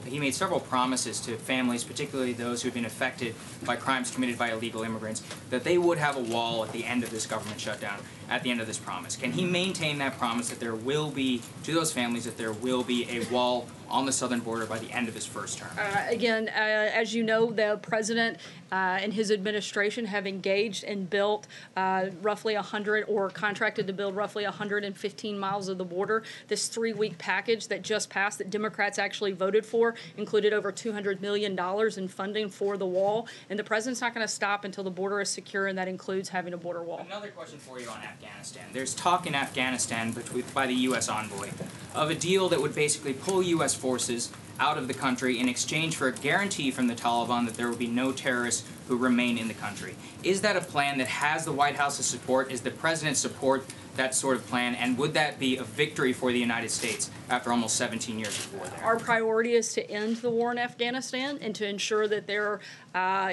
promises to families, particularly those who have been affected by crimes committed by illegal immigrants, that they would have a wall at the end of this government shutdown, at the end of this promise. Can he maintain that promise that there will be, to those families, that there will be a wall on the southern border by the end of his first term? Again, as you know, the president and his administration have engaged and built roughly 100, or contracted to build roughly 115 miles of the border. This 3-week package that just passed, that Democrats actually voted for, included over $200 million in funding for the wall. And the president's not going to stop until the border is secure, and that includes having a border wall. Another question for you on Afghanistan. There's talk in Afghanistan by the U.S. envoy of a deal that would basically pull U.S. forces out of the country in exchange for a guarantee from the Taliban that there will be no terrorists who remain in the country. Is that a plan that has the White House's support? Is the president support that sort of plan? And would that be a victory for the United States after almost 17 years of war there? Our priority is to end the war in Afghanistan and to ensure that there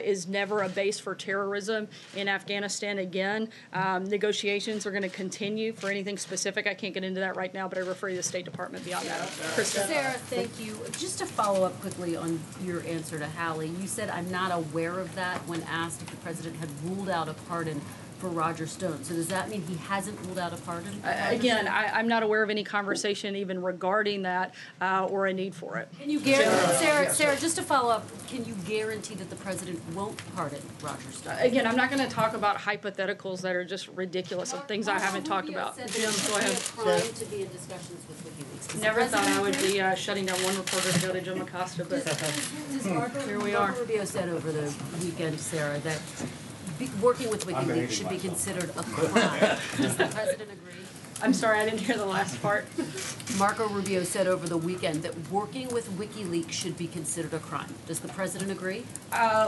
is never a base for terrorism in Afghanistan again. Negotiations are going to continue. For anything specific, I can't get into that right now, but I refer you to the State Department beyond that. Krista. Sarah, thank you. Just to follow up quickly on your answer to Hallie, you said, I'm not aware of that, when asked if the president had ruled out a pardon for Roger Stone. So does that mean he hasn't ruled out a pardon? Again, I'm not aware of any conversation even regarding that or a need for it. Can you guarantee, Sarah, just to follow up, can you guarantee that the president won't pardon Roger Stone? Again, I'm not going to talk about hypotheticals that are just ridiculous of things I haven't talked about. Jim, go ahead. Crime to be in discussions with WikiLeaks. Never thought I would be shutting down one reporter to go to Jim Acosta, but here we are. Marco Rubio said over the weekend, Sarah, that working with WikiLeaks should be considered a crime. Does the president agree? I'm sorry, I didn't hear the last part. Marco Rubio said over the weekend that working with WikiLeaks should be considered a crime. Does the president agree?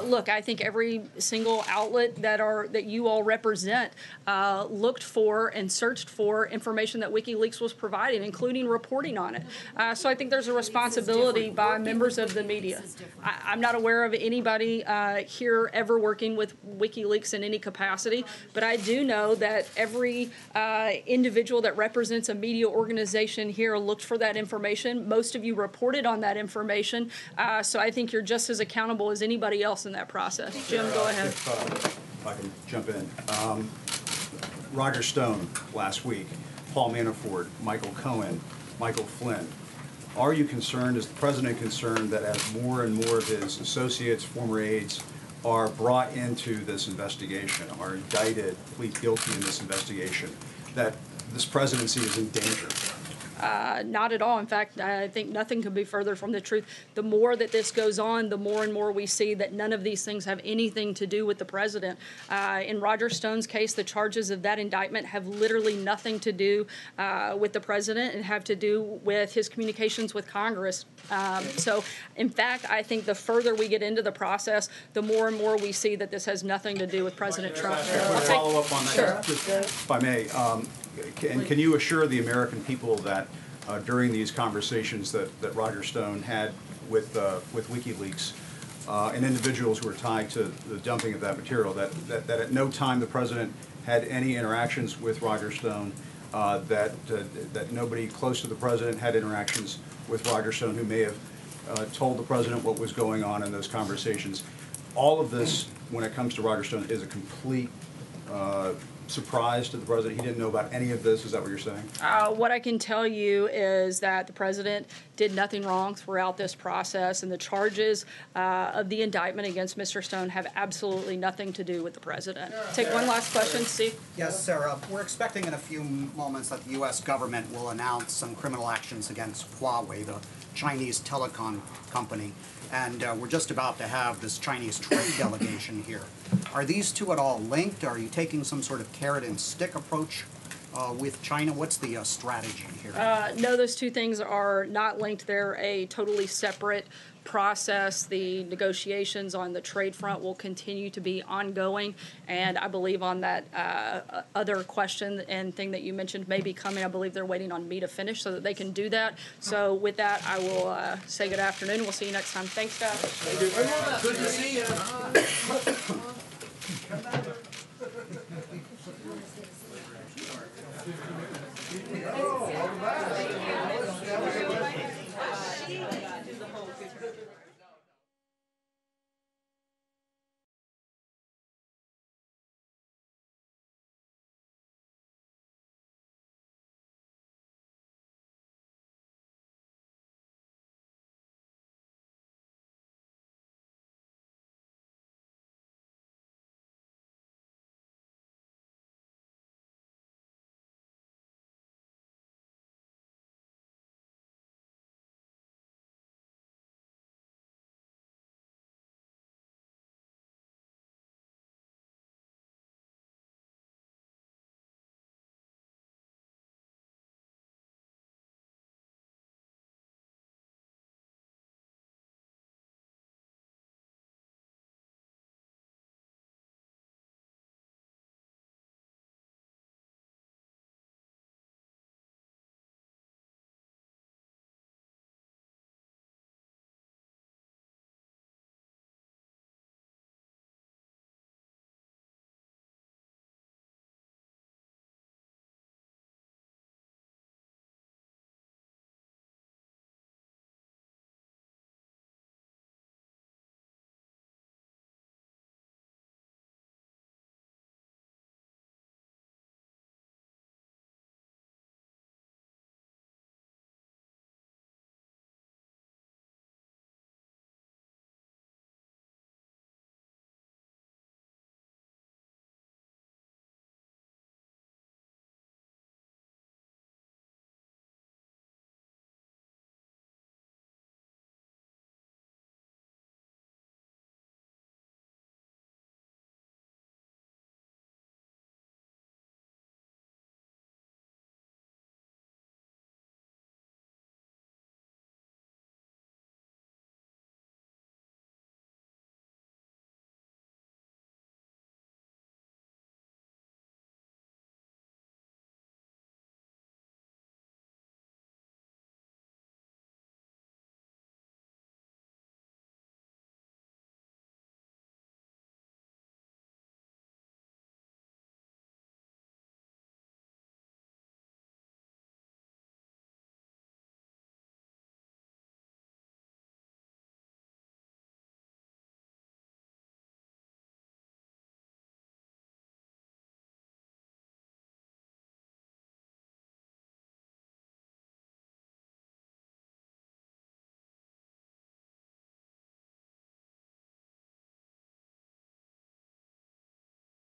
Look, I think every single outlet that you all represent looked for and searched for information that WikiLeaks was providing, including reporting on it. So I think there's a responsibility by members of the media. I'm not aware of anybody here ever working with WikiLeaks in any capacity, but I do know that every individual that represents a media organization here looked for that information. Most of you reported on that information, so I think you're just as accountable as anybody else in that process. Jim, go ahead. If I can jump in. Roger Stone last week, Paul Manafort, Michael Cohen, Michael Flynn. Are you concerned, is the president concerned that as more and more of his associates, former aides, are brought into this investigation, are indicted, plead guilty in this investigation, that this presidency is in danger? Not at all. In fact, I think nothing could be further from the truth. The more that this goes on, the more and more we see that none of these things have anything to do with the president. In Roger Stone's case, the charges of that indictment have literally nothing to do with the president and have to do with his communications with Congress. So, in fact, I think the further we get into the process, the more and more we see that this has nothing to do with President Trump. Follow up on that, Sure. just if I may. Can you assure the American people that during these conversations that Roger Stone had with WikiLeaks and individuals who were tied to the dumping of that material, that at no time the president had any interactions with Roger Stone, that nobody close to the president had interactions with Roger Stone who may have told the president what was going on in those conversations? All of this, when it comes to Roger Stone, is a complete surprise to the president. He didn't know about any of this. Is that what you're saying? What I can tell you is that the president did nothing wrong throughout this process, and the charges of the indictment against Mr. Stone have absolutely nothing to do with the president. Take one last question, Steve. Yes, Sarah. We're expecting in a few moments that the U.S. government will announce some criminal actions against Huawei, the Chinese telecom company. And we're just about to have this Chinese trade delegation here. Are these two at all linked? Are you taking some sort of carrot and stick approach with China? What's the strategy here? No, those two things are not linked. They're a totally separate process. The negotiations on the trade front will continue to be ongoing, and I believe on that other question and thing that you mentioned may be coming, I believe they're waiting on me to finish so that they can do that. So with that, I will say good afternoon. We'll see you next time. Thanks, guys. Good to see you.